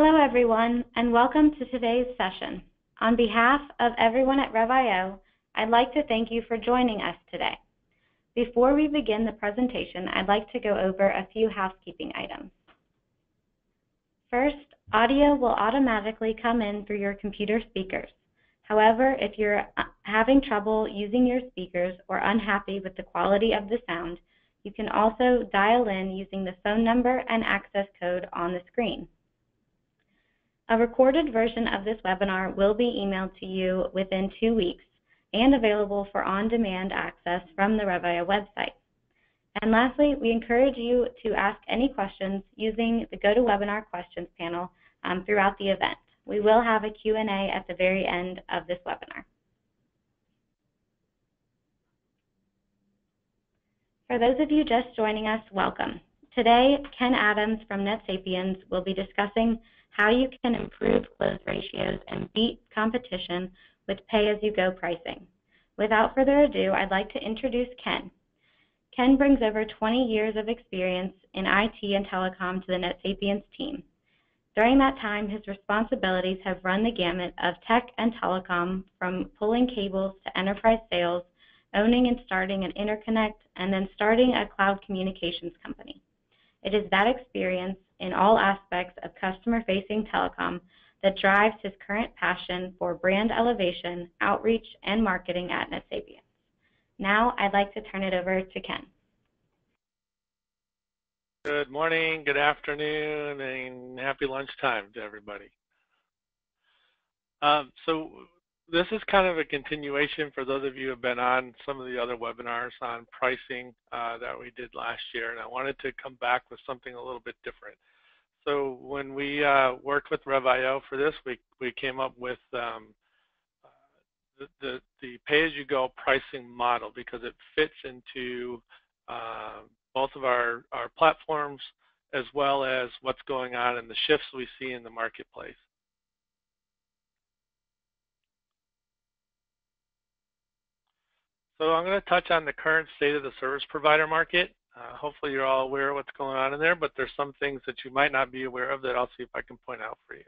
Hello everyone, and welcome to today's session. On behalf of everyone at Rev.io, I'd like to thank you for joining us today. Before we begin the presentation, I'd like to go over a few housekeeping items. First, audio will automatically come in through your computer speakers. However, if you're having trouble using your speakers or unhappy with the quality of the sound, you can also dial in using the phone number and access code on the screen. A recorded version of this webinar will be emailed to you within 2 weeks and available for on-demand access from the Rev.io website. And lastly, we encourage you to ask any questions using the GoToWebinar questions panel throughout the event. We will have a Q&A at the very end of this webinar. For those of you just joining us, welcome. Today, Ken Adams from NetSapiens will be discussing how you can improve close ratios and beat competition with pay-as-you-go pricing. Without further ado, I'd like to introduce Ken. Ken brings over 20 years of experience in IT and telecom to the NetSapiens team. During that time, his responsibilities have run the gamut of tech and telecom, from pulling cables to enterprise sales, owning and starting an interconnect, and then starting a cloud communications company. It is that experience in all aspects of customer-facing telecom that drives his current passion for brand elevation, outreach, and marketing at NetSapiens. Now, I'd like to turn it over to Ken. Good morning, good afternoon, and happy lunchtime to everybody. So this is kind of a continuation for those of you who have been on some of the other webinars on pricing that we did last year, and I wanted to come back with something a little bit different. So when we worked with Rev.io for this, we came up with the pay-as-you-go pricing model because it fits into both of our platforms as well as what's going on and the shifts we see in the marketplace. So I'm going to touch on the current state of the service provider market. Hopefully you're all aware of what's going on in there, but there's some things that you might not be aware of that I'll see if I can point out for you.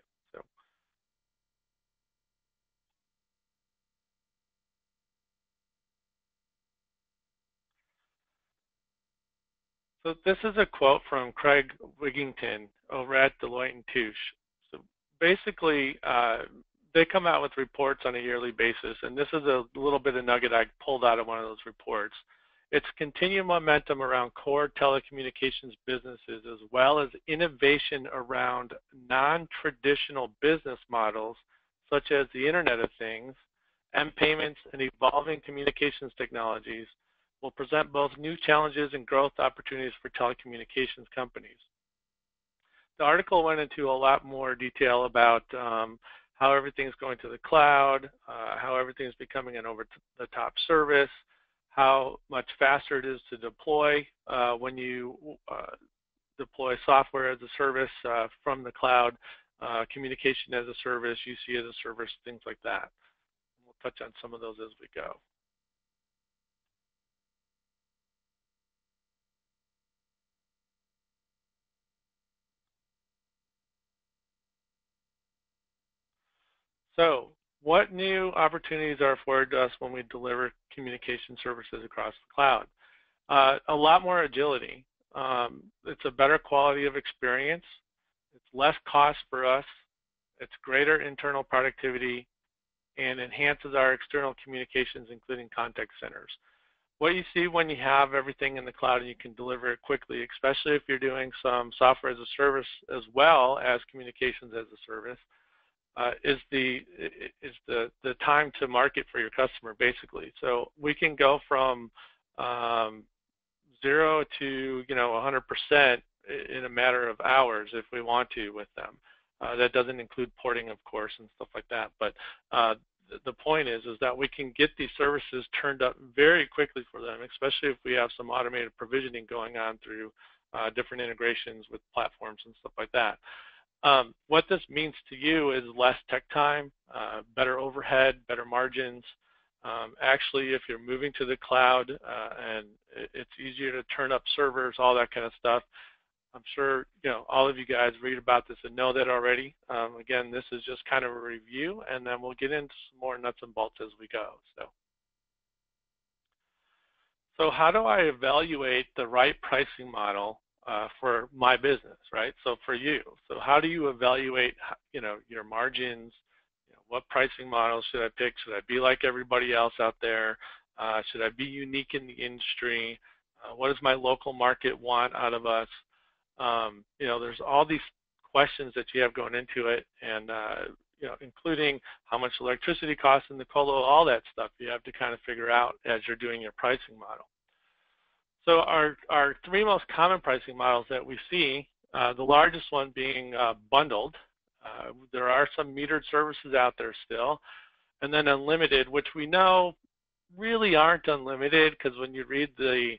So this is a quote from Craig Wigington over at Deloitte and Touche. So basically, they come out with reports on a yearly basis, and this is a little bit of nugget I pulled out of one of those reports. It's continued momentum around core telecommunications businesses, as well as innovation around non-traditional business models, such as the Internet of Things, and payments and evolving communications technologies will present both new challenges and growth opportunities for telecommunications companies. The article went into a lot more detail about how everything's going to the cloud, how everything's becoming an over-the-top service, how much faster it is to deploy when you deploy software as a service from the cloud, communication as a service, UC as a service, things like that. We'll touch on some of those as we go. So what new opportunities are afforded to us when we deliver communication services across the cloud? A lot more agility. It's a better quality of experience. It's less cost for us. It's greater internal productivity and enhances our external communications, including contact centers. What you see when you have everything in the cloud and you can deliver it quickly, especially if you're doing some software as a service as well as communications as a service, is the time to market for your customer, basically. So we can go from 0 to 100% in a matter of hours if we want to with them. That doesn't include porting, of course, and stuff like that. But the point is that we can get these services turned up very quickly for them, especially if we have some automated provisioning going on through different integrations with platforms and stuff like that. What this means to you is less tech time, better overhead, better margins. Actually, if you're moving to the cloud and it's easier to turn up servers, all that kind of stuff, I'm sure all of you guys read about this and know that already. Again, this is just kind of a review, and then we'll get into some more nuts and bolts as we go. So how do I evaluate the right pricing model for my business, right? So for you, so how do you evaluate, your margins? What pricing models should I pick? Should I be like everybody else out there? Should I be unique in the industry? What does my local market want out of us? There's all these questions that you have going into it, and including how much electricity costs in the colo, all that stuff you have to kind of figure out as you're doing your pricing model. So our three most common pricing models that we see, the largest one being bundled. There are some metered services out there still, and then unlimited, which we know really aren't unlimited, because when you read the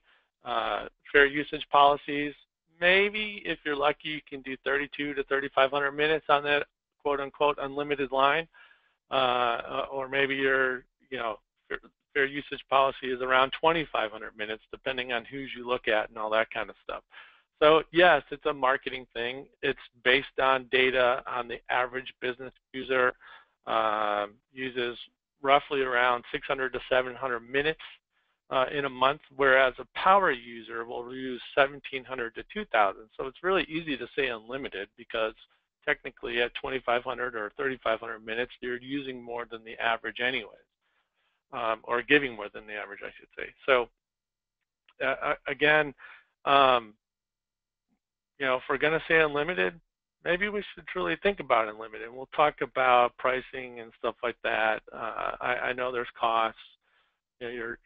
fair usage policies, maybe if you're lucky you can do 32 to 3,500 minutes on that quote-unquote unlimited line, or maybe your fair usage policy is around 2,500 minutes, depending on whose you look at and all that kind of stuff. So yes, it's a marketing thing. It's based on data on the average business user uses roughly around 600 to 700 minutes in a month, whereas a power user will use 1,700 to 2,000. So it's really easy to say unlimited, because technically at 2,500 or 3,500 minutes, you're using more than the average anyways, or giving more than the average, I should say. So again, if we're going to say unlimited, maybe we should truly think about unlimited. We'll talk about pricing and stuff like that. I know there's costs, your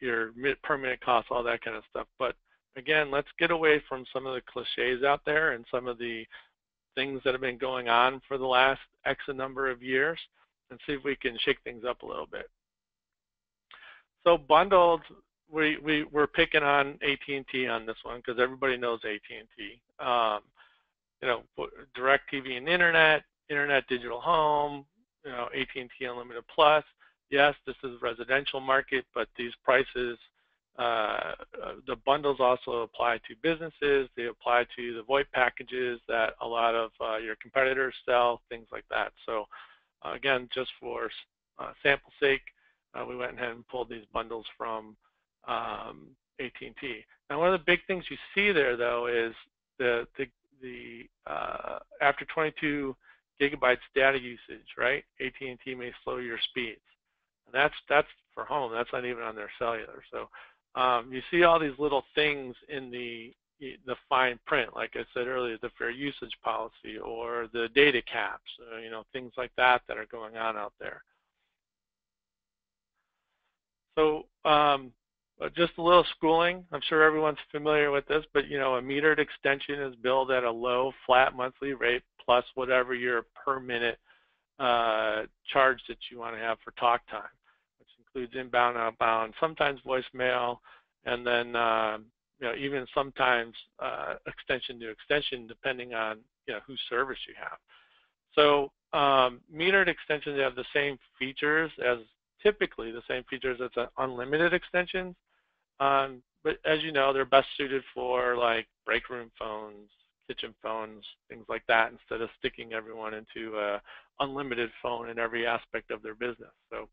per minute costs, all that kind of stuff. But again, let's get away from some of the cliches out there and some of the things that have been going on for the last X number of years, and see if we can shake things up a little bit. So bundled, we're picking on AT&T on this one because everybody knows AT&T. Direct TV and internet digital home, AT&T Unlimited Plus. Yes, this is a residential market, but these prices, the bundles also apply to businesses. They apply to the VoIP packages that a lot of your competitors sell, things like that. So again, just for sample sake, we went ahead and pulled these bundles from AT&T. Now, one of the big things you see there, though, is the after 22 gigabytes data usage, right? AT&T may slow your speeds. And that's for home. That's not even on their cellular. So you see all these little things in the fine print, like I said earlier, the fair usage policy or the data caps, things like that are going on out there. So just a little schooling. I'm sure everyone's familiar with this, but a metered extension is billed at a low flat monthly rate plus whatever your per minute charge that you want to have for talk time, which includes inbound, outbound, sometimes voicemail, and then even sometimes extension to extension, depending on whose service you have. So metered extensions have the same features as typically the same features as an unlimited extension, but as you know, they're best suited for like break room phones, kitchen phones, things like that, instead of sticking everyone into a unlimited phone in every aspect of their business. So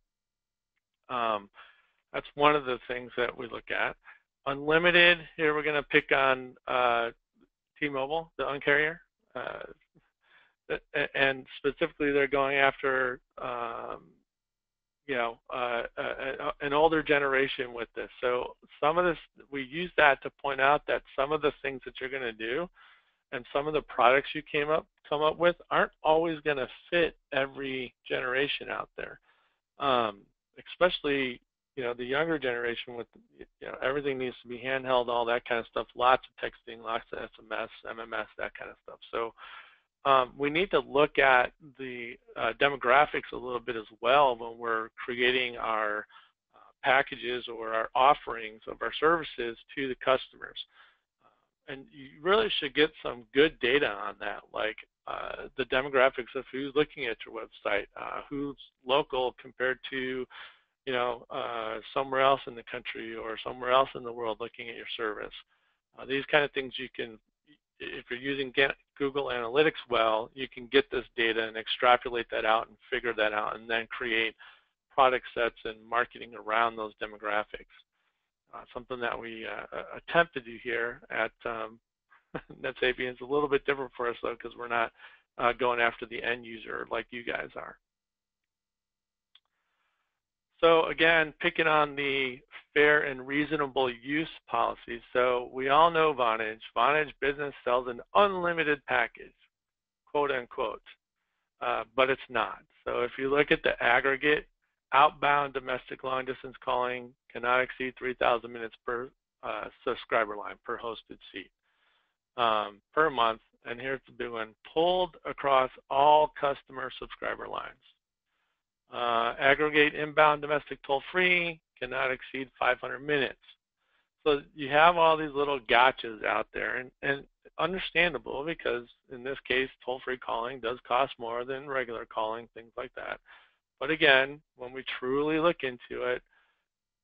that's one of the things that we look at. Unlimited, here we're going to pick on T-Mobile, the Un-carrier, and specifically they're going after an older generation with this. So some of this, we use that to point out that some of the things that you're going to do and some of the products you come up with aren't always going to fit every generation out there. Especially, the younger generation with, everything needs to be handheld, all that kind of stuff, lots of texting, lots of SMS, MMS, that kind of stuff. So we need to look at the demographics a little bit as well when we're creating our packages or our offerings of our services to the customers. And you really should get some good data on that, like the demographics of who's looking at your website, who's local compared to, somewhere else in the country or somewhere else in the world looking at your service. These kind of things you can, if you're using Google Analytics well, you can get this data and extrapolate that out and figure that out and then create product sets and marketing around those demographics. Something that we attempt to do here at NetSapiens. A little bit different for us though, because we're not going after the end user like you guys are. So again, picking on the fair and reasonable use policy. So we all know Vonage. Vonage Business sells an unlimited package, quote unquote, but it's not. So if you look at the aggregate, outbound domestic long distance calling cannot exceed 3,000 minutes per subscriber line, per hosted seat, per month. And here's the big one, pulled across all customer subscriber lines. Aggregate inbound domestic toll-free cannot exceed 500 minutes. So you have all these little gotchas out there, and understandable, because in this case, toll-free calling does cost more than regular calling, things like that. But again, when we truly look into it,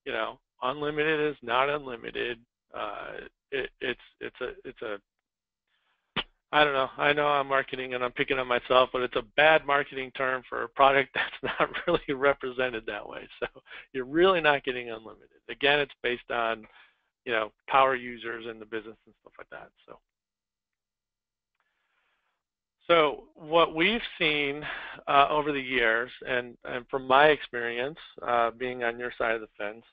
you know, unlimited is not unlimited. It's a I don't know. I know I'm marketing and I'm picking on myself, but it's a bad marketing term for a product that's not really represented that way. So you're really not getting unlimited. Again, it's based on, you know, power users in the business and stuff like that. So what we've seen over the years, and from my experience being on your side of the fence,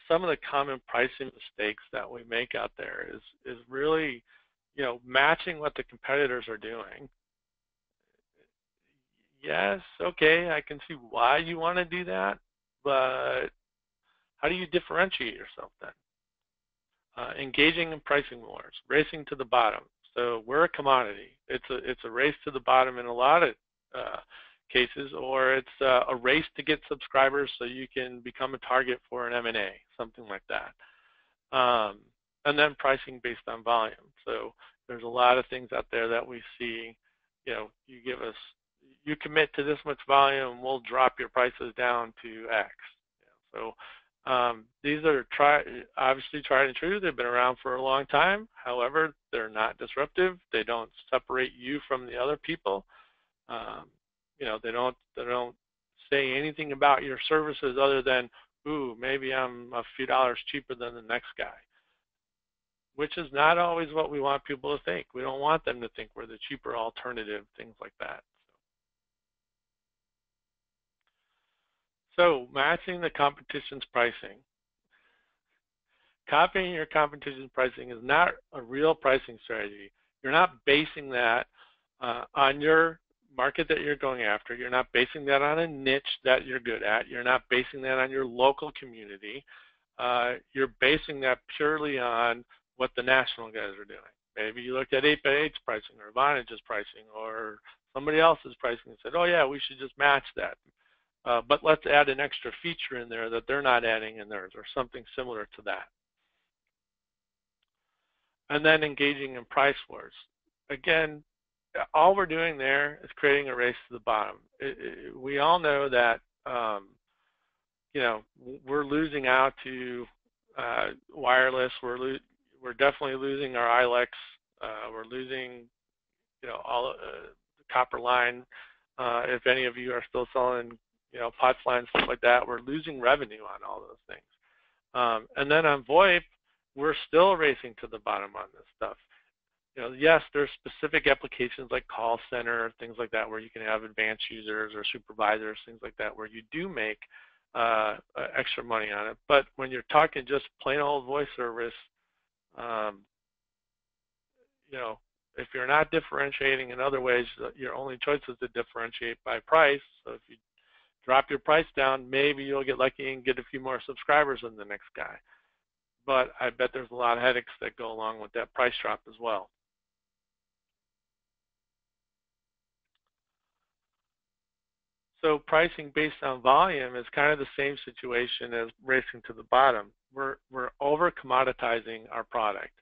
some of the common pricing mistakes that we make out there is really, you know, matching what the competitors are doing. Yes, okay, I can see why you want to do that, but how do you differentiate yourself then? Engaging in pricing wars, racing to the bottom. So we're a commodity. It's a race to the bottom in a lot of cases, or it's a race to get subscribers so you can become a target for an M&A, something like that. And then pricing based on volume. So there's a lot of things out there that we see, you know, you commit to this much volume, we'll drop your prices down to X. So these are obviously tried and true. They've been around for a long time. However, they're not disruptive. They don't separate you from the other people. You know, they don't say anything about your services other than, ooh, maybe I'm a few dollars cheaper than the next guy, which is not always what we want people to think. We don't want them to think we're the cheaper alternative, things like that. So matching the competition's pricing. Copying your competition's pricing is not a real pricing strategy. You're not basing that on your market that you're going after. You're not basing that on a niche that you're good at. You're not basing that on your local community. You're basing that purely on what the national guys are doing. Maybe you looked at 8x8's pricing or Vonage's pricing or somebody else's pricing and said, oh yeah, we should just match that. But let's add an extra feature in there that they're not adding in theirs, or something similar to that. And then engaging in price wars. Again, all we're doing there is creating a race to the bottom. We all know that you know, we're losing out to wireless. We're definitely losing our ILEX. We're losing, you know, all the copper line. If any of you are still selling, you know, POTS lines, stuff like that, we're losing revenue on all those things. And then on VoIP, we're still racing to the bottom on this stuff. You know, yes, there's specific applications like call center, things like that, where you can have advanced users or supervisors, things like that, where you do make extra money on it. But when you're talking just plain old voice service, you know, if you're not differentiating in other ways, your only choice is to differentiate by price. So if you drop your price down, maybe you'll get lucky and get a few more subscribers than the next guy. But I bet there's a lot of headaches that go along with that price drop as well. So pricing based on volume is kind of the same situation as racing to the bottom. We're over commoditizing our product.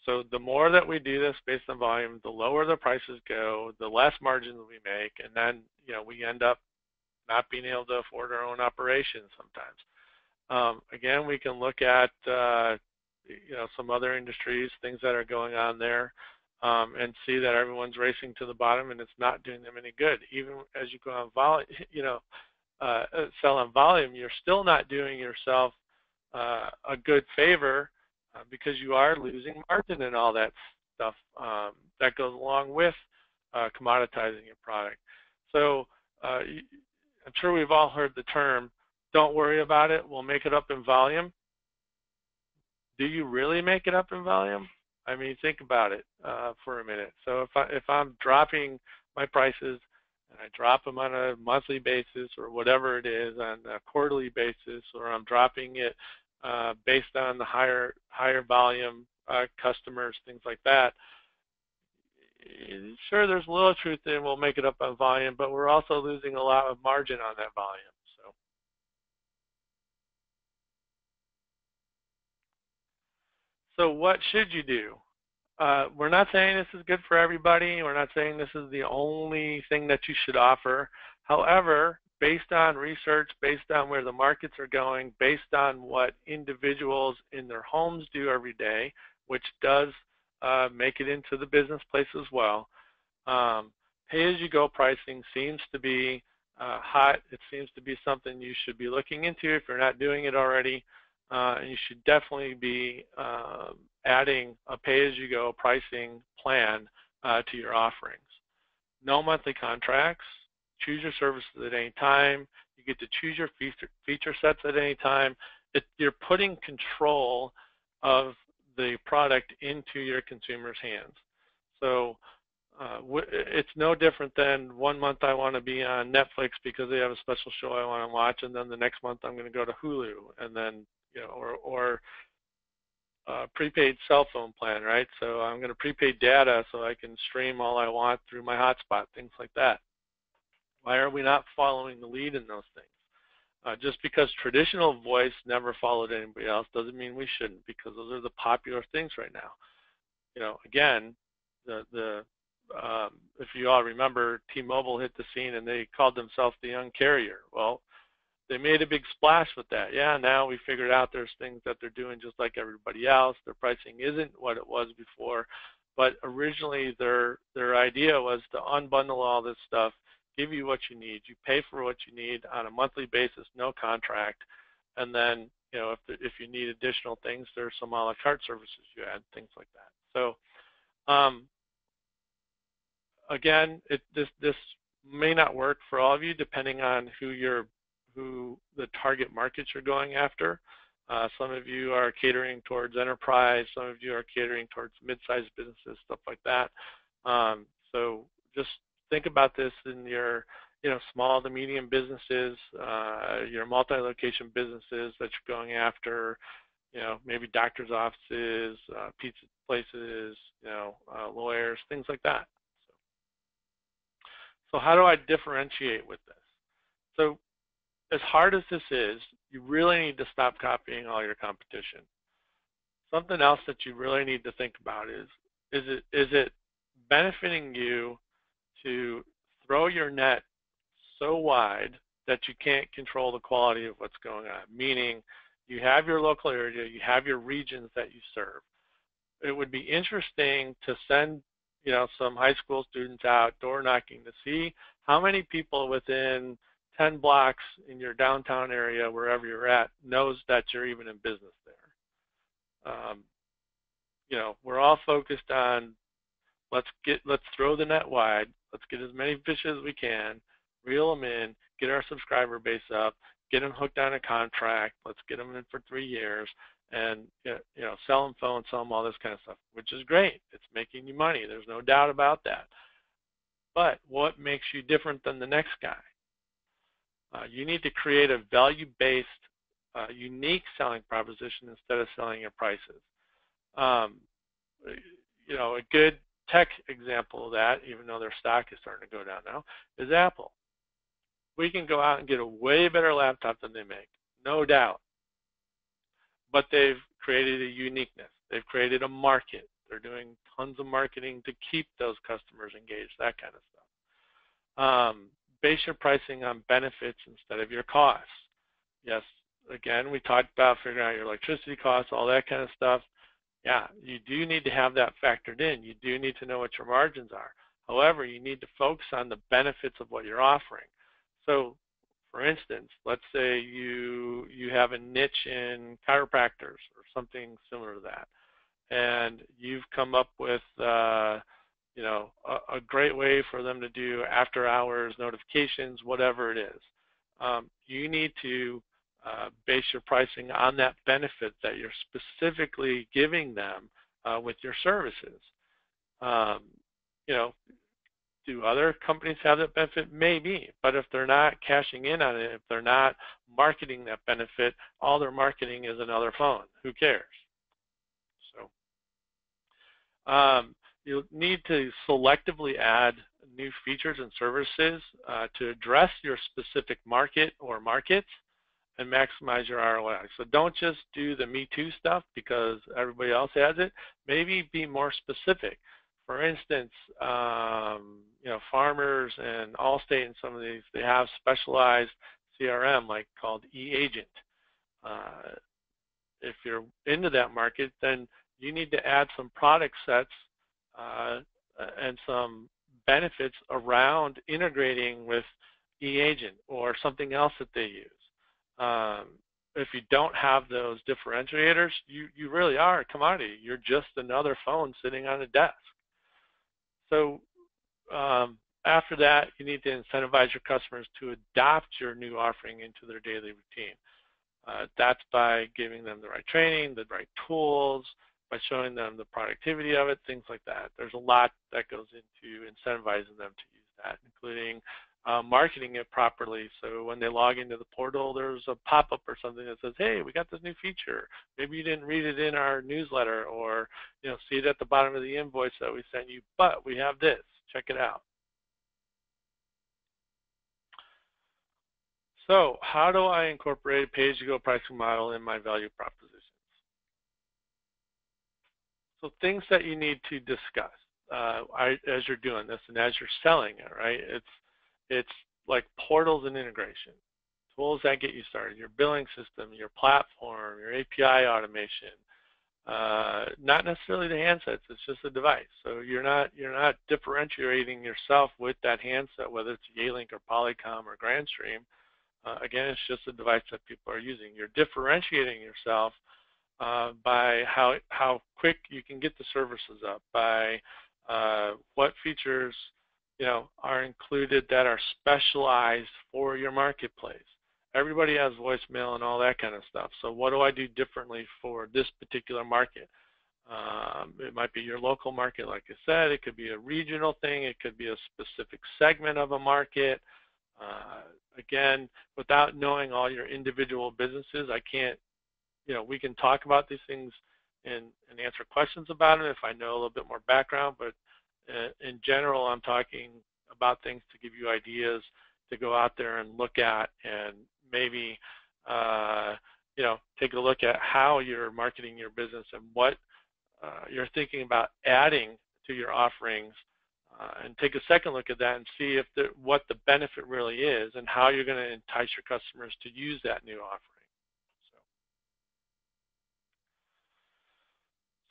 So the more that we do this based on volume, the lower the prices go, the less margins we make, and then, you know, we end up not being able to afford our own operations sometimes. Again, we can look at some other industries, things that are going on there, and see that everyone's racing to the bottom and it's not doing them any good. Even as you go on volume, sell on volume, you're still not doing yourself a good favor because you are losing margin and all that stuff that goes along with commoditizing your product. So I'm sure we've all heard the term, don't worry about it, we'll make it up in volume. Do you really make it up in volume? I mean, think about it for a minute. So if I'm dropping my prices and I drop them on a monthly basis or whatever it is, on a quarterly basis, or I'm dropping it based on the higher volume customers, things like that, sure, there's a little truth in we'll make it up on volume, but we're also losing a lot of margin on that volume. So what should you do? We're not saying this is good for everybody. We're not saying this is the only thing that you should offer. However, based on research, based on where the markets are going, based on what individuals in their homes do every day, which does make it into the business place as well, pay-as-you-go pricing seems to be hot. It seems to be something you should be looking into if you're not doing it already. And you should definitely be adding a pay-as-you-go pricing plan to your offerings. No monthly contracts. Choose your services at any time. You get to choose your feature sets at any time. You're putting control of the product into your consumer's hands. So it's no different than one month I want to be on Netflix because they have a special show I want to watch, and then the next month I'm going to go to Hulu, and then or prepaid cell phone plan, right? So I'm going to prepaid data so I can stream all I want through my hotspot, things like that. Why are we not following the lead in those things? Just because traditional voice never followed anybody else doesn't mean we shouldn't, because those are the popular things right now. Again, if you all remember, T-Mobile hit the scene and they called themselves the young carrier. Well, they made a big splash with that. Yeah, now we figured out there's things that they're doing just like everybody else. Their pricing isn't what it was before, but originally their idea was to unbundle all this stuff, give you what you need. You pay for what you need on a monthly basis, no contract, and then if you need additional things, there's some a la carte services you add, things like that. So again, this may not work for all of you depending on who the target markets you're going after. Some of you are catering towards enterprise, some of you are catering towards mid-sized businesses, stuff like that. So just think about this in your small to medium businesses, your multi-location businesses that you're going after, maybe doctor's offices, pizza places, lawyers, things like that. So how do I differentiate with this? So as hard as this is, you really need to stop copying all your competition. Something else that you really need to think about is it benefiting you to throw your net so wide that you can't control the quality of what's going on? Meaning, you have your local area, you have your regions that you serve. It would be interesting to send some high school students out door knocking to see how many people within 10 blocks in your downtown area, wherever you're at, knows that you're even in business there. We're all focused on let's throw the net wide, let's get as many fish as we can, reel them in, get our subscriber base up, get them hooked on a contract, let's get them in for 3 years, and sell them phones, sell them all this kind of stuff, which is great. It's making you money. There's no doubt about that. But what makes you different than the next guy? You need to create a value-based, unique selling proposition instead of selling your prices. A good tech example of that, even though their stock is starting to go down now, is Apple. We can go out and get a way better laptop than they make, no doubt. But they've created a uniqueness. They've created a market. They're doing tons of marketing to keep those customers engaged, that kind of stuff. Base your pricing on benefits instead of your costs. Yes, again, we talked about figuring out your electricity costs, all that kind of stuff. Yeah, you do need to have that factored in. You do need to know what your margins are. However, you need to focus on the benefits of what you're offering. So, for instance, let's say you have a niche in chiropractors or something similar to that, and you've come up with a great way for them to do after hours notifications, whatever it is. You need to base your pricing on that benefit that you're specifically giving them with your services. Um, you know, do other companies have that benefit? Maybe, but if they're not cashing in on it, if they're not marketing that benefit, all they're marketing is another phone. Who cares? So you'll need to selectively add new features and services to address your specific market or markets and maximize your ROI. So don't just do the Me Too stuff because everybody else has it. Maybe be more specific. For instance, Farmers and Allstate and some of these, they have specialized CRM like called eAgent. If you're into that market, then you need to add some product sets and some benefits around integrating with eAgent or something else that they use. If you don't have those differentiators, you really are a commodity. You're just another phone sitting on a desk. So after that, you need to incentivize your customers to adopt your new offering into their daily routine. That's by giving them the right training, the right tools, by showing them the productivity of it, things like that. There's a lot that goes into incentivizing them to use that, including marketing it properly. So when they log into the portal, there's a pop-up or something that says, hey, we got this new feature. Maybe you didn't read it in our newsletter, or see it at the bottom of the invoice that we sent you, but we have this. Check it out. So how do I incorporate a pay-as-you-go pricing model in my value propositions? So things that you need to discuss as you're doing this and as you're selling it, right? It's like portals and integration, tools that get you started, your billing system, your platform, your API automation, not necessarily the handsets, it's just a device. So you're not differentiating yourself with that handset, whether it's Yealink or Polycom or Grandstream. Again, it's just a device that people are using. You're differentiating yourself by how quick you can get the services up, by what features are included that are specialized for your marketplace. Everybody has voicemail and all that kind of stuff. So what do I do differently for this particular market? It might be your local market, like I said. It could be a regional thing. It could be a specific segment of a market. Again, without knowing all your individual businesses, I can't, we can talk about these things and answer questions about them if I know a little bit more background, but in general, I'm talking about things to give you ideas to go out there and look at, and maybe, take a look at how you're marketing your business and what you're thinking about adding to your offerings, and take a second look at that and see if what the benefit really is and how you're going to entice your customers to use that new offering.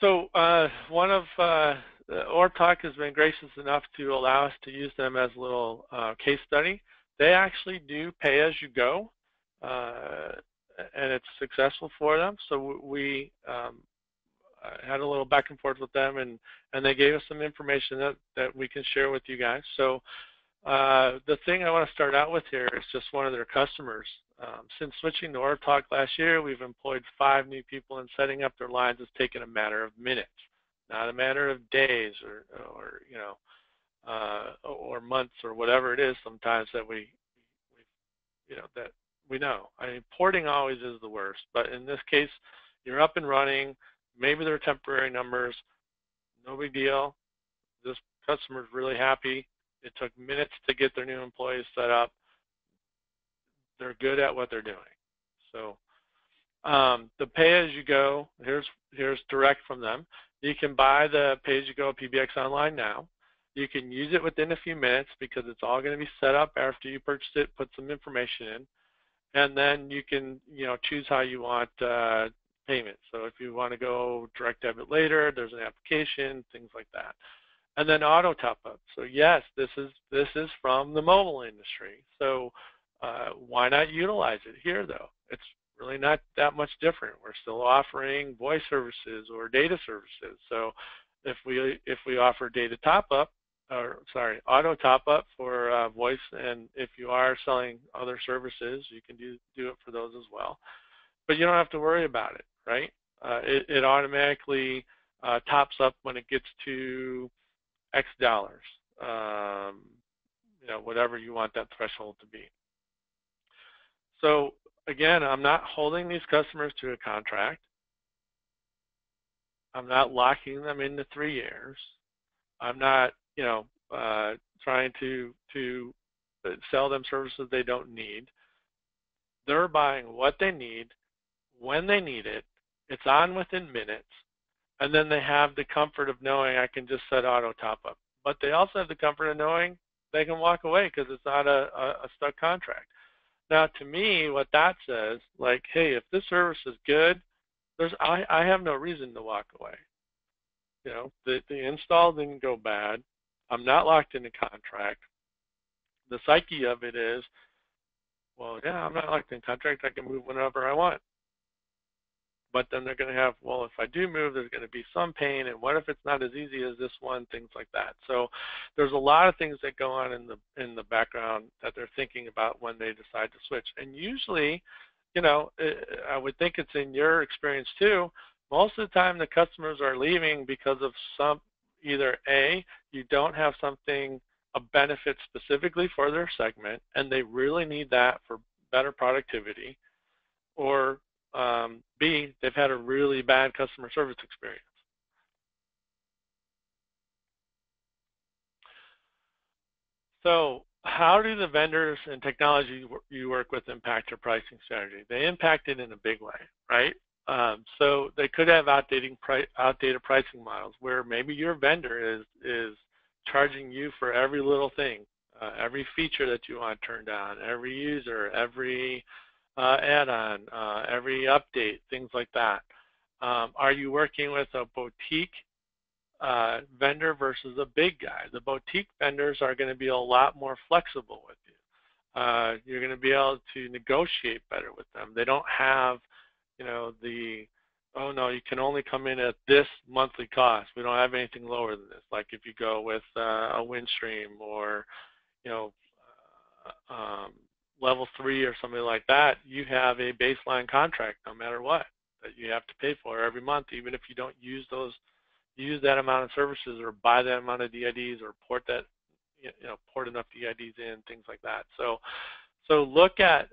So one of OrgTalk has been gracious enough to allow us to use them as a little case study. They actually do pay as you go, and it's successful for them. So we had a little back and forth with them, and they gave us some information that we can share with you guys. So the thing I want to start out with here is just one of their customers. Since switching to OrgTalk last year, we've employed 5 new people, and setting up their lines has taken a matter of minutes, not a matter of days or months or whatever it is sometimes that we know. I mean, porting always is the worst, but in this case, you're up and running. Maybe they're temporary numbers. No big deal. This customer's really happy. It took minutes to get their new employees set up. They're good at what they're doing. So the pay-as-you-go, here's direct from them. You can buy the pay-as-you-go PBX online now. You can use it within a few minutes because it's all going to be set up after you purchase it, put some information in. And then you can, choose how you want payment. So if you want to go direct debit later, there's an application, things like that. And then auto top up. So yes, this is from the mobile industry. So why not utilize it here though? It's really not that much different. We're still offering voice services or data services. So if we offer data top up, or sorry, auto top up for voice, and if you are selling other services, you can do it for those as well. But you don't have to worry about it, right? It automatically tops up when it gets to X dollars, whatever you want that threshold to be. So again, I'm not holding these customers to a contract. I'm not locking them into 3 years. I'm not, trying to sell them services they don't need. They're buying what they need, when they need it. It's on within minutes. And then they have the comfort of knowing I can just set auto top up. But they also have the comfort of knowing they can walk away because it's not a stuck contract. Now, to me, what that says, like, hey, if this service is good, I have no reason to walk away. The install didn't go bad. I'm not locked in a contract. The psyche of it is, well, yeah, I'm not locked in a contract. I can move whenever I want. But then they're going to have, well, if I do move, there's going to be some pain, and what if it's not as easy as this one, things like that. So there's a lot of things that go on in the background that they're thinking about when they decide to switch. And usually, I would think it's in your experience too, most of the time the customers are leaving because of either A, you don't have something, a benefit specifically for their segment, and they really need that for better productivity, or B, they've had a really bad customer service experience. So how do the vendors and technology you work with impact your pricing strategy? They impact it in a big way, right? So they could have outdated pricing models where maybe your vendor is charging you for every little thing, every feature that you want turned on, every user, every add-on, every update, things like that. Are you working with a boutique vendor versus a big guy? The boutique vendors are going to be a lot more flexible with you. You're going to be able to negotiate better with them. They don't have, oh no, you can only come in at this monthly cost. We don't have anything lower than this. Like if you go with a Windstream or, level 3 or something like that, you have a baseline contract no matter what that you have to pay for every month, even if you don't use that amount of services or buy that amount of DIDs or port enough DIDs in, things like that. So look at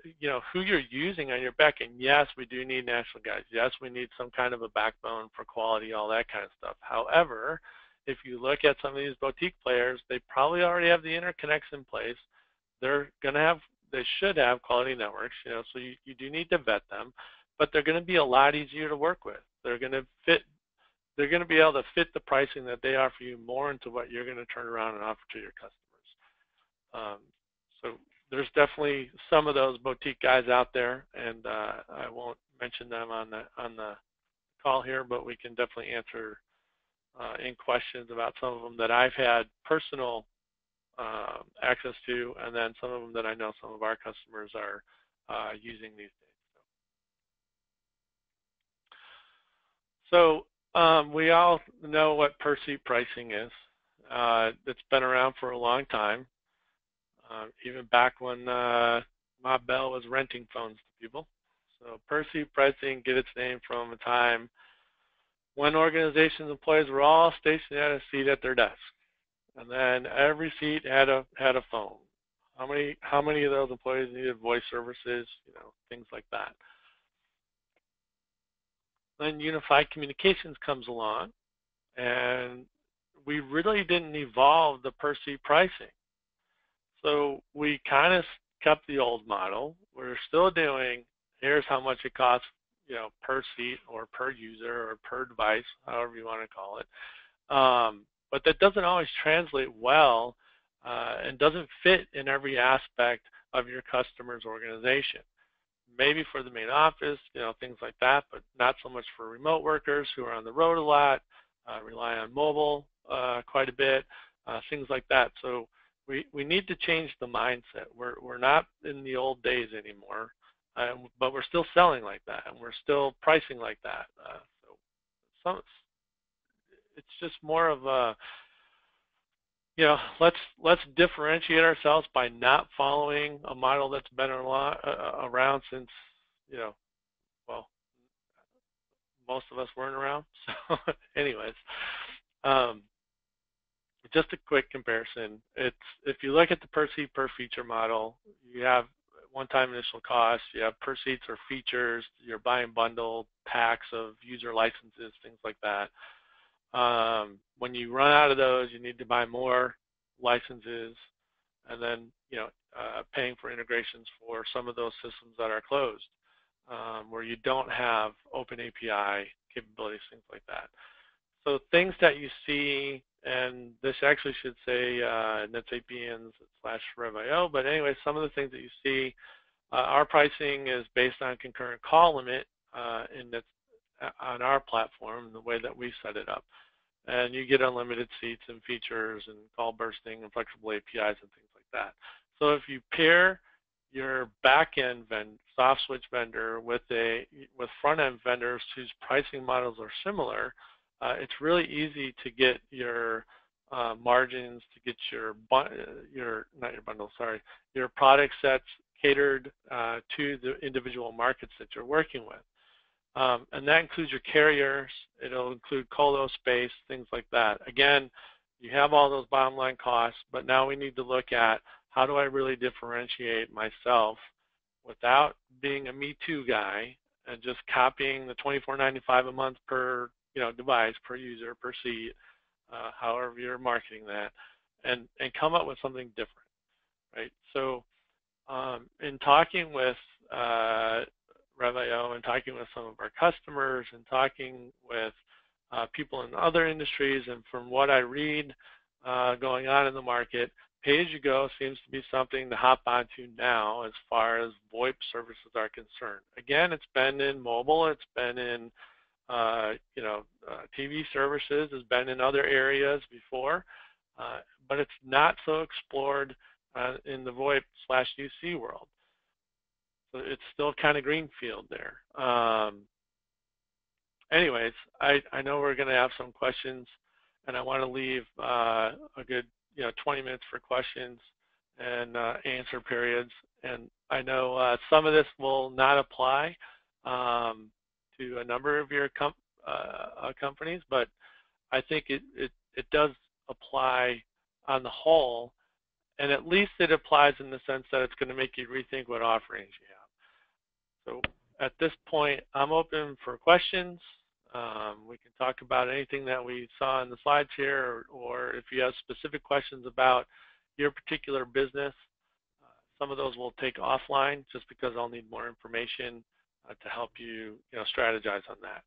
who you're using on your back end. Yes, we do need national guys. Yes, we need some kind of a backbone for quality, all that kind of stuff. However, if you look at some of these boutique players, they probably already have the interconnects in place. They should have quality networks, so you do need to vet them, but they're going to be a lot easier to work with. They're going to be able to fit the pricing that they offer you more into what you're going to turn around and offer to your customers. So there's definitely some of those boutique guys out there, and I won't mention them on the call here, but we can definitely answer in questions about some of them that I've had personal access to, and then some of them that I know some of our customers are using these days. So we all know what Percy Pricing is. It's been around for a long time, even back when Ma Bell was renting phones to people. So Percy Pricing get its name from a time when organizations' employees were all stationed at a seat at their desk. And then every seat had a phone. How many of those employees needed voice services? Things like that. Then unified communications comes along, and we really didn't evolve the Percy pricing. So we kind of kept the old model. We're still doing, here's how much it costs, per seat or per user or per device, however you want to call it. But that doesn't always translate well and doesn't fit in every aspect of your customer's organization. maybe for the main office, things like that, but not so much for remote workers who are on the road a lot, rely on mobile quite a bit, things like that. So we need to change the mindset. We're not in the old days anymore, but we're still selling like that, and we're still pricing like that. So it's just more of a, let's differentiate ourselves by not following a model that's been around since, well, most of us weren't around. So anyways, just a quick comparison. If you look at the per seat per feature model, you have one-time initial costs, you have per seats or features, you're buying bundled packs of user licenses, things like that. When you run out of those, you need to buy more licenses, and then paying for integrations for some of those systems that are closed, where you don't have open API capabilities, things like that. So things that you see, and this actually should say netsapiens/Rev.io, but anyway, some of the things that you see, our pricing is based on concurrent call limit on our platform, the way that we set it up. And you get unlimited seats and features and call bursting and flexible APIs and things like that. So if you pair your back-end soft switch vendor with front-end vendors whose pricing models are similar, it's really easy to get your margins, to get your product sets catered to the individual markets that you're working with. And that includes your carriers. It'll include colo space, things like that. Again, you have all those bottom line costs, but now we need to look at, how do I really differentiate myself without being a Me Too guy and just copying the $24.95 a month per device, per user, per seat, however you're marketing that, and come up with something different, right? So in talking with Rev.io and talking with some of our customers and talking with people in other industries, and from what I read going on in the market, pay-as-you-go seems to be something to hop onto now as far as VoIP services are concerned. Again, it's been in mobile, it's been in TV services, it's been in other areas before, but it's not so explored in the VoIP/UC world. So it's still kind of greenfield there. Anyways, I know we're going to have some questions, and I want to leave a good 20 minutes for questions and answer periods. And I know some of this will not apply to a number of your companies, but I think it does apply on the whole, and at least it applies in the sense that it's going to make you rethink what offerings you have. So at this point, I'm open for questions. We can talk about anything that we saw in the slides here, or if you have specific questions about your particular business, some of those we'll take offline just because I'll need more information to help you, strategize on that.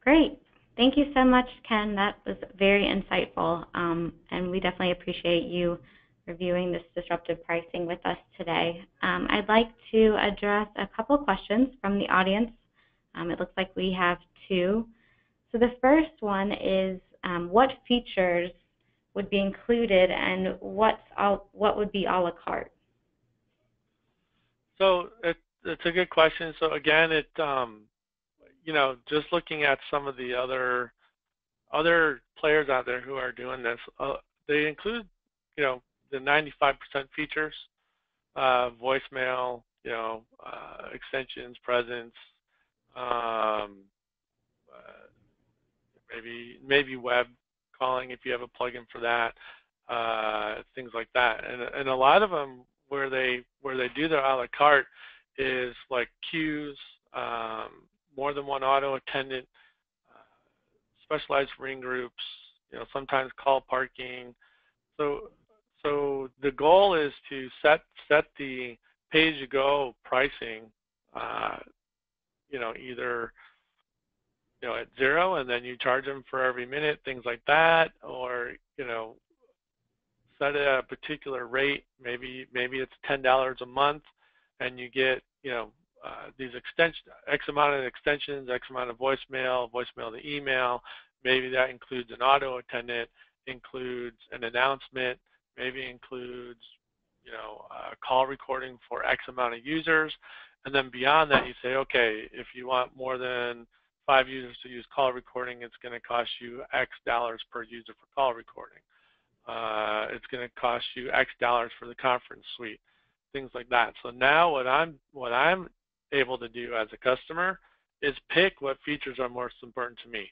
Great. Thank you so much, Ken. That was very insightful, and we definitely appreciate you reviewing this disruptive pricing with us today. I'd like to address a couple questions from the audience. It looks like we have two. So the first one is, what features would be included, and what would be a la carte? So it's a good question. So again, just looking at some of the other players out there who are doing this, they include, the 95% features, voicemail, extensions, presence, maybe web calling if you have a plugin for that, things like that. And a lot of them where they do their a la carte is like queues, more than one auto attendant, specialized ring groups, sometimes call parking. So the goal is to set the pay-as-you-go pricing, either at zero and then you charge them for every minute, things like that, or set it at a particular rate. Maybe it's $10 a month, and you get these X amount of extensions, X amount of voicemail to email. Maybe that includes an auto attendant, includes an announcement, maybe includes, a call recording for X amount of users. And then beyond that, you say, okay, if you want more than 5 users to use call recording, it's going to cost you X dollars per user for call recording. It's going to cost you X dollars for the conference suite, things like that. So now what I'm able to do as a customer is pick what features are most important to me.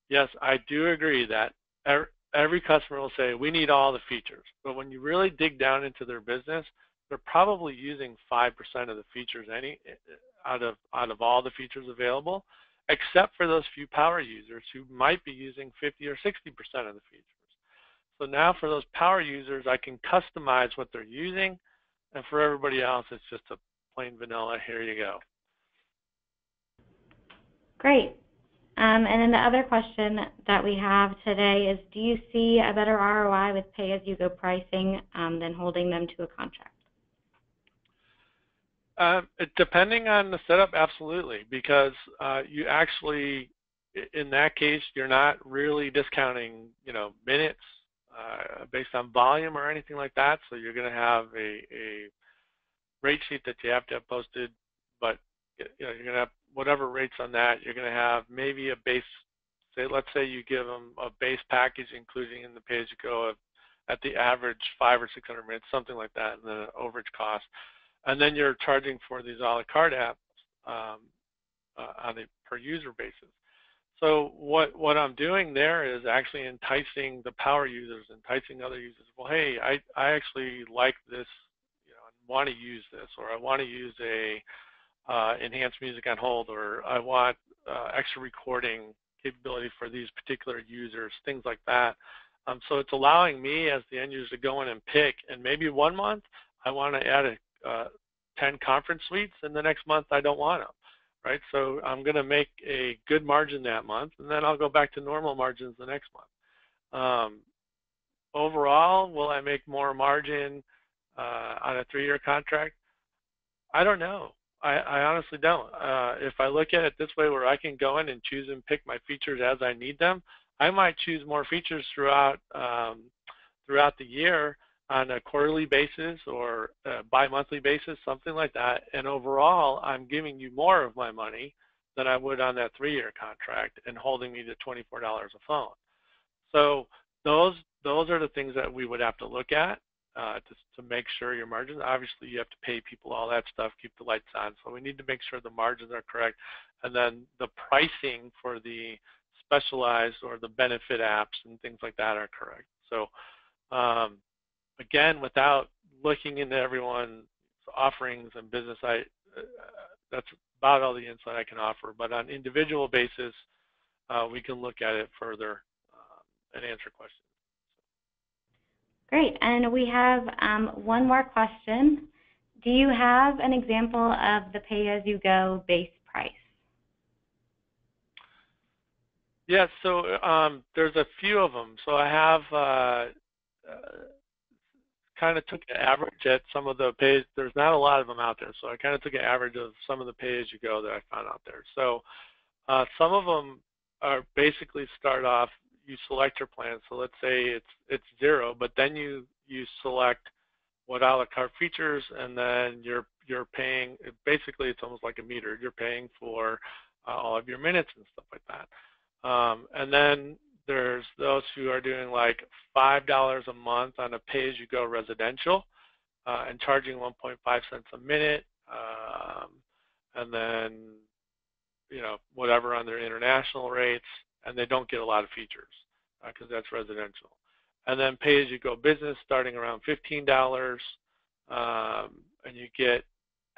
Yes, I do agree that every customer will say, we need all the features. But when you really dig down into their business, they're probably using 5% of the features out of all the features available, except for those few power users who might be using 50 or 60% of the features. So now for those power users, I can customize what they're using, and for everybody else, it's just a plain vanilla, here you go. Great. And then the other question that we have today is, do you see a better ROI with pay-as-you-go pricing than holding them to a contract? Depending on the setup, absolutely, because you actually, in that case, you're not really discounting, minutes based on volume or anything like that. So you're going to have a rate sheet that you have to have posted, but you're going to have whatever rates on that. You're going to have maybe a base. Let's say you give them a base package, including in the pay-as-you-go at the average 500 or 600 minutes, something like that, and then an overage cost. And then you're charging for these a la carte apps on a per user basis. So what I'm doing there is actually enticing the power users, enticing other users. Well, hey, I actually like this, want to use this, or I want to use a enhanced music on hold, or I want extra recording capability for these particular users, things like that. So it's allowing me as the end user to go in and pick, and maybe 1 month I want to add 10 conference suites, and the next month I don't want them, right? So I'm going to make a good margin that month, and then I'll go back to normal margins the next month. Overall, will I make more margin on a 3-year contract? I don't know. I honestly don't. If I look at it this way, where I can go in and choose and pick my features as I need them, I might choose more features throughout the year on a quarterly basis or a bi-monthly basis, something like that. And overall, I'm giving you more of my money than I would on that 3-year contract and holding me to $24 a phone. So those are the things that we would have to look at to make sure your margins. Obviously, you have to pay people all that stuff, keep the lights on. So we need to make sure the margins are correct. And then the pricing for the specialized or the benefit apps and things like that are correct. So again, without looking into everyone's offerings and business, that's about all the insight I can offer. But on individual basis, we can look at it further and answer questions. Great. And we have one more question. Do you have an example of the pay-as-you-go base price? Yes, so there's a few of them. So I have kind of took an average at some of the pays. There's not a lot of them out there, so I kind of took an average of some of the pay-as-you-go that I found out there. So some of them are basically start off, you select your plan. So let's say it's 0, but then you select what a la carte features, and then you're paying. Basically, it's almost like a meter. You're paying for all of your minutes and stuff like that. And then there's those who are doing like $5 a month on a pay-as-you-go residential and charging 1.5 cents a minute, and then whatever on their international rates, and they don't get a lot of features because that's residential. And then pay-as-you-go business starting around $15, and you get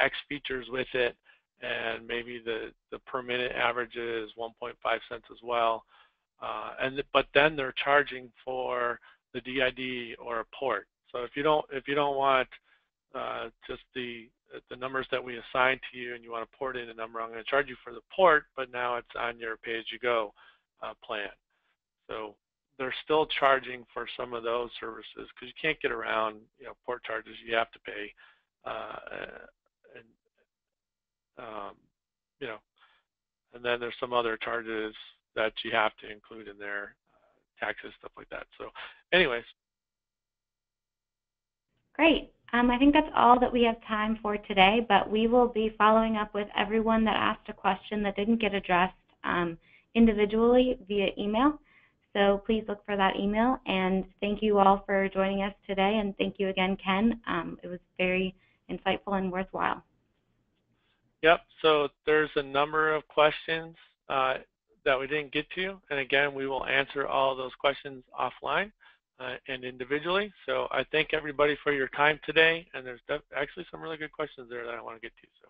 X features with it, and maybe the per minute average is 1.5 cents as well. But then they're charging for the DID or a port. So if you don't want just the numbers that we assign to you, and you want to port in a number, I'm going to charge you for the port, but now it's on your pay-as-you-go plan. So they're still charging for some of those services because you can't get around port charges. You have to pay, you know, and then there's some other charges that you have to include in there, taxes, stuff like that. So anyways. Great. I think that's all that we have time for today, but we will be following up with everyone that asked a question that didn't get addressed individually via email. So please look for that email, and thank you all for joining us today, and thank you again, Ken. It was very insightful and worthwhile. Yep, so there's a number of questions that we didn't get to, and again, we will answer all of those questions offline and individually. So I thank everybody for your time today, and there's actually some really good questions there that I want to get to. So